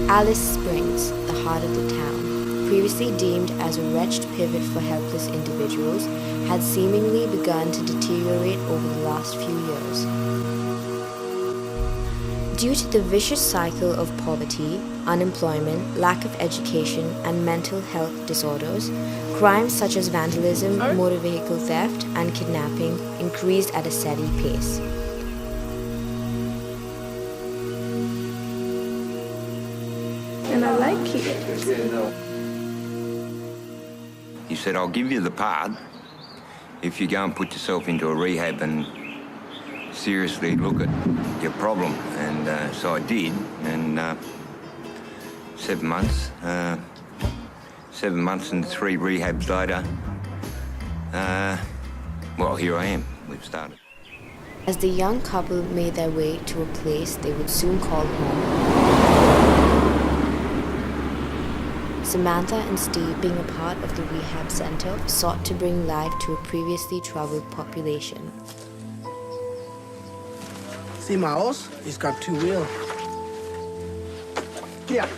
Alice Springs, the heart of the town, previously deemed as a wretched pivot for helpless individuals, had seemingly begun to deteriorate over the last few years. Due to the vicious cycle of poverty, unemployment, lack of education, and mental health disorders, crimes such as vandalism, motor vehicle theft, and kidnapping increased at a steady pace. And I like it. He said, I'll give you the part if you go and put yourself into a rehab and seriously look at your problem. And so I did, and 7 months. 7 months and 3 rehabs later, well, here I am. We've started. As the young couple made their way to a place they would soon call home, Samantha and Steve, being a part of the rehab center, sought to bring life to a previously troubled population. See my horse? He's got 2 wheels. Yeah.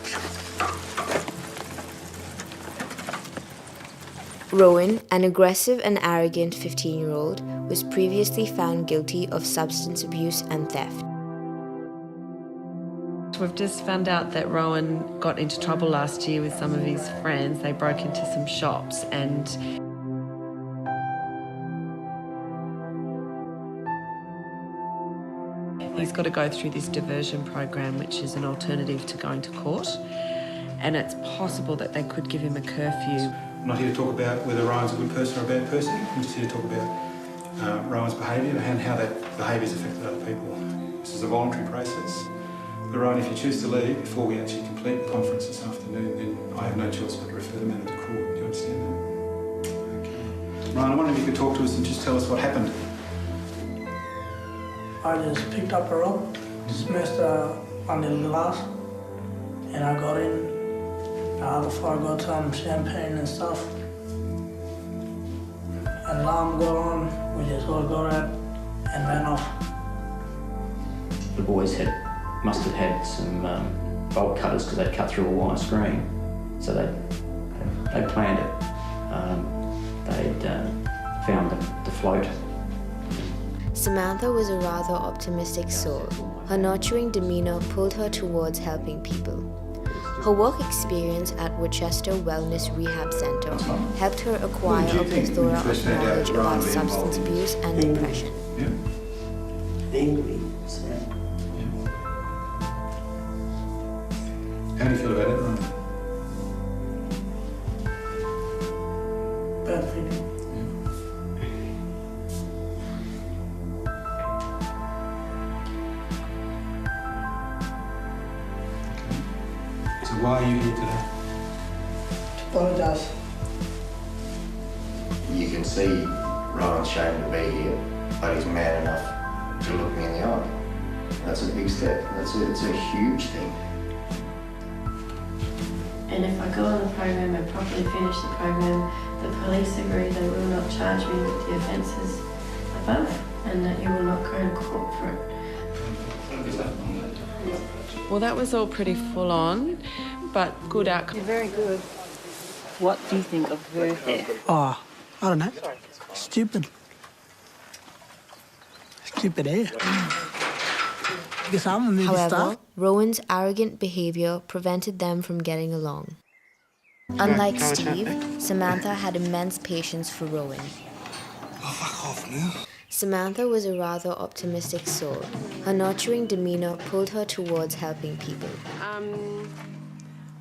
Rowan, an aggressive and arrogant 15-year-old, was previously found guilty of substance abuse and theft. We've just found out that Rowan got into trouble last year with some of his friends. They broke into some shops and he's got to go through this diversion program, which is an alternative to going to court. And it's possible that they could give him a curfew. I'm not here to talk about whether Rowan's a good person or a bad person. I'm just here to talk about Rowan's behaviour and how that behaviour's affected other people. This is a voluntary process. But Rowan, if you choose to leave before we actually complete the conference this afternoon, then I have no choice but to refer the matter to court. Do you understand that? Okay. Rowan, I wonder if you could talk to us and just tell us what happened. I just picked up a rope, smashed one little glass, and I got in. Before I got some champagne and stuff. An alarm got on, we just all got out and ran off. The boys must have had some bolt cutters because they'd cut through a wire screen. So they planned it. They'd found the float. Samantha was a rather optimistic soul. Her nurturing demeanor pulled her towards helping people. Her work experience at Worcester Wellness Rehab Center helped her acquire a plethora of knowledge about substance abuse and depression. Yeah. Angry. How do you feel about it, Rowan? Bad feeling. So why are you here today? To apologise. You can see Rowan's ashamed to be here, but he's man enough to look me in the eye. That's a big step. It's a huge thing. And if I go on the program and properly finish the program, the police agree they will not charge me with the offences above and that you will not go to court for it. well, that was all pretty full on, but good outcome. You're very good. What do you think of her hair? Oh, I don't know. Stupid. Stupid hair. Guess I'm gonna need to However, start. Rowan's arrogant behavior prevented them from getting along. Unlike Steve, Samantha had immense patience for Rowan. Oh, fuck off now. Samantha was a rather optimistic soul. Her nurturing demeanor pulled her towards helping people.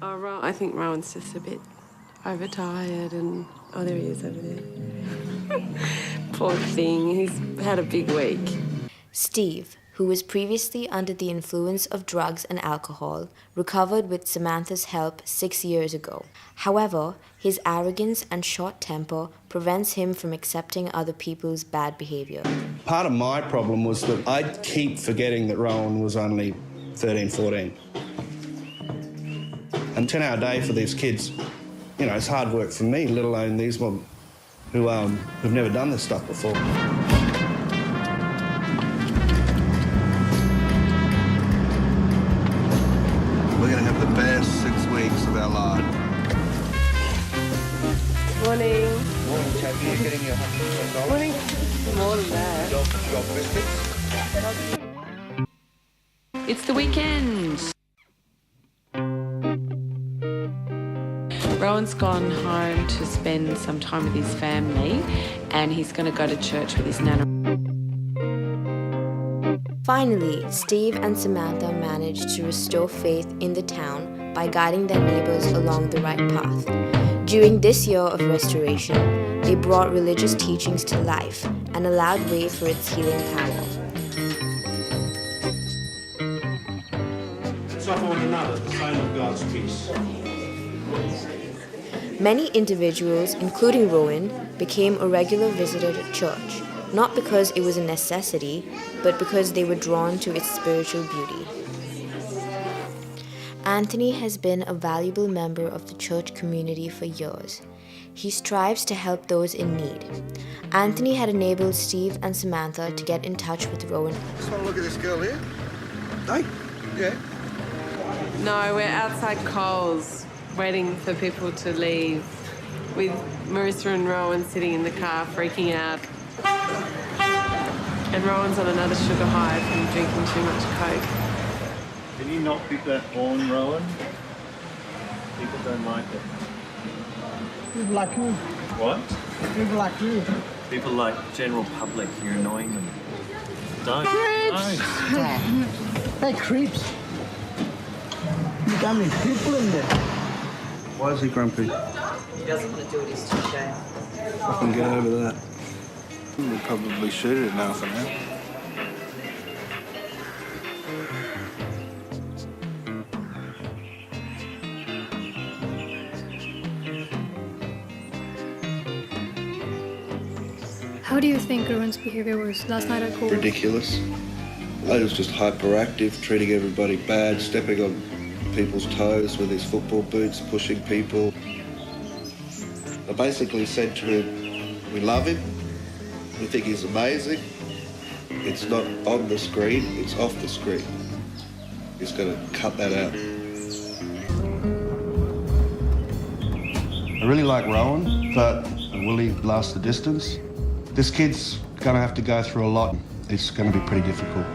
I think Rowan's just a bit overtired and... Oh, there he is over there. Poor thing, he's had a big week. Steve, who was previously under the influence of drugs and alcohol, recovered with Samantha's help 6 years ago. However, his arrogance and short temper prevents him from accepting other people's bad behavior. Part of my problem was that I'd keep forgetting that Rowan was only 13, 14. And 10-hour day for these kids, you know, it's hard work for me, let alone these ones who've never done this stuff before. We're going to have the best 6 weeks of our life. Morning. Morning, Chappie. You're getting your $120. Morning. More than that. Job biscuits. It's the weekend. Rowan's gone home to spend some time with his family, and he's going to go to church with his nana. Finally, Steve and Samantha managed to restore faith in the town by guiding their neighbors along the right path. During this year of restoration, they brought religious teachings to life and allowed way for its healing power. Suffer one another, the sign of God's peace. Many individuals, including Rowan, became a regular visitor to church, not because it was a necessity, but because they were drawn to its spiritual beauty. Anthony has been a valuable member of the church community for years. He strives to help those in need. Anthony had enabled Steve and Samantha to get in touch with Rowan. Just want to look at this girl here. Hey? Yeah. No, we're outside Coles, waiting for people to leave, with Marissa and Rowan sitting in the car freaking out. And Rowan's on another sugar high from drinking too much Coke. Can you not pick that horn, Rowan? People don't like it. People like you. What? People like you. People like general public, you're annoying them. Don't. Creeps! Hey, creeps. You got me people in there. Why is he grumpy? He doesn't want to do it, he's too shy. I can get over that. We'll probably shoot it now for now. How do you think Rowan's behavior was last night at court? Ridiculous. I was just hyperactive, treating everybody bad, stepping on people's toes with his football boots, pushing people. I basically said to him, we love him, we think he's amazing. It's not on the screen, it's off the screen. He's going to cut that out. I really like Rowan, but will he last the distance? This kid's going to have to go through a lot. It's going to be pretty difficult.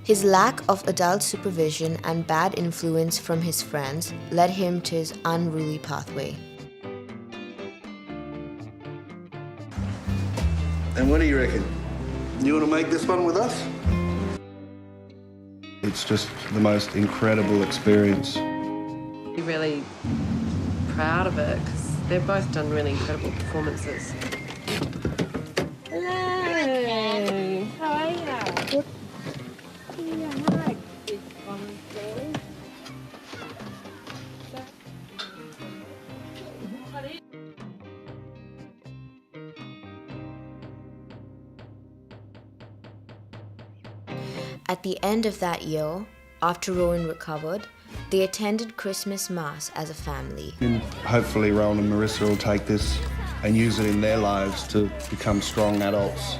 His lack of adult supervision and bad influence from his friends led him to his unruly pathway. And what do you reckon? You want to make this one with us? It's just the most incredible experience. We're really proud of it because they've both done really incredible performances. Hello. How are you? At the end of that year, after Rowan recovered, they attended Christmas Mass as a family. And hopefully Rowan and Marissa will take this and use it in their lives to become strong adults.